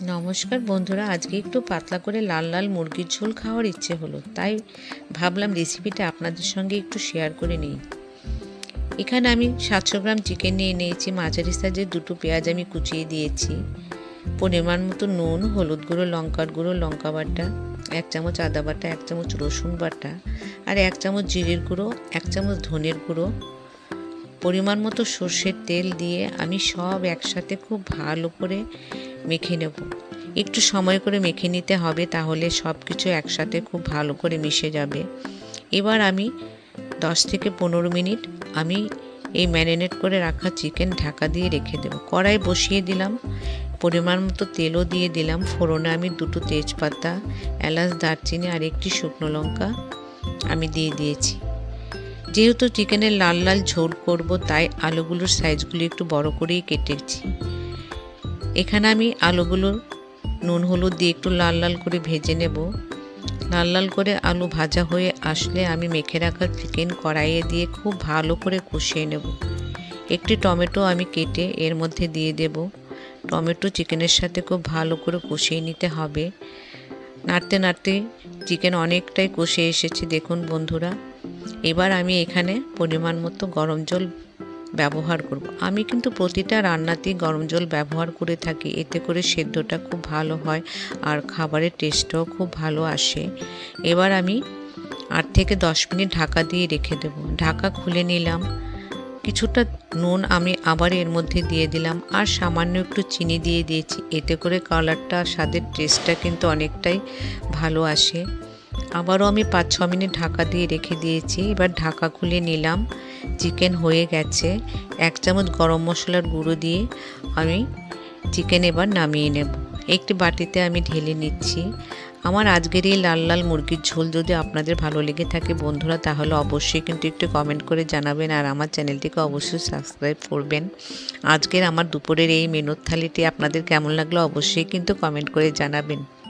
নমস্কার বন্ধুরা, আজকে একটু পাতলা করে লাল লাল মুরগির ঝোল খাওয়ার ইচ্ছে হলো, তাই ভাবলাম রেসিপিটা আপনাদের সঙ্গে একটু শেয়ার করে নিই। এখানে আমি 700 গ্রাম চিকেন নিয়ে নিয়েছি। মাঝারি সাইজের দুটো পেঁয়াজ আমি কুচিয়ে দিয়েছি। পরিমাণ মতো নুন, হলুদ গুঁড়ো, লঙ্কার গুঁড়ো, লঙ্কা বাটা 1 চামচ, আদা বাটা 1 চামচ, রসুন বাটা আর 1 চামচ জিরের গুঁড়ো, 1 চামচ ধনের গুঁড়ো, পরিমাণ মতো সর্ষের তেল দিয়ে আমি সব একসাথে খুব ভালো করে মেখে নেব। একটু সময় করে মেখে নিতে হবে, তাহলে সব কিছু একসাথে খুব ভালো করে মিশে যাবে। এবার আমি 10 থেকে 15 মিনিট আমি এই ম্যারিনেট করে রাখা চিকেন ঢাকা দিয়ে রেখে দেব। কড়াই বসিয়ে দিলাম, পরিমাণ মতো তেলও দিয়ে দিলাম। ফোড়নে আমি 2টো তেজপাতা, এলাচ, দারচিনি আর 1টি শুকনো লঙ্কা আমি দিয়ে দিয়েছি। যেহেতু চিকেনের লাল লাল ঝোল করব, তাই আলুগুলোর সাইজগুলো একটু বড় করেই কেটেছি। এখানে আমি আলুগুলো নুন হলুদ দিয়ে একটু লাল লাল করে ভেজে নেব। লাল লাল করে আলু ভাজা হয়ে আসলে আমি মেখে রাখা চিকেন কড়াইয়ে দিয়ে খুব ভালো করে কষিয়ে নেব। একটি টমেটো আমি কেটে এর মধ্যে দিয়ে দেব। টমেটো চিকেনের সাথে খুব ভালো করে কষিয়ে নিতে হবে। নাড়তে নাড়তে চিকেন অনেকটাই কষে এসেছে, দেখুন বন্ধুরা। এবার আমি এখানে পরিমাণ মতো গরম জল ব্যবহার করব। আমি কিন্তু প্রতিটা রান্নাতেই গরম জল ব্যবহার করে থাকি, এতে করে সেদ্ধটা খুব ভালো হয় আর খাবারের টেস্টও খুব ভালো আসে। এবার আমি 8 থেকে 10 মিনিট ঢাকা দিয়ে রেখে দেব। ঢাকা খুলে নিলাম। কিছুটা নুন আমি আবার এর মধ্যে দিয়ে দিলাম আর সামান্য একটু চিনি দিয়ে দিয়েছি। এতে করে কালারটা, স্বাদের টেস্টটা কিন্তু অনেকটাই ভালো আসে। আবারও আমি 5-6 মিনিট ঢাকা দিয়ে রেখে দিয়েছি। এবার ঢাকা খুলে নিলাম। চিকেন হয়ে গেছে। 1 চামচ গরম মশলার গুঁড়ো দিয়ে আমি চিকেন এবার নামিয়ে নেব। একটি বাটিতে আমি ঢেলে নিচ্ছি। আমার আজকের এই লাল লাল মুরগির ঝোল যদি আপনাদের ভালো লেগে থাকে বন্ধুরা, তাহলে অবশ্যই কিন্তু একটু কমেন্ট করে জানাবেন আর আমার চ্যানেলটিকে অবশ্যই সাবস্ক্রাইব করবেন। আজকের আমার দুপুরের এই মেনুর থালিটি আপনাদের কেমন লাগলো অবশ্যই কিন্তু কমেন্ট করে জানাবেন।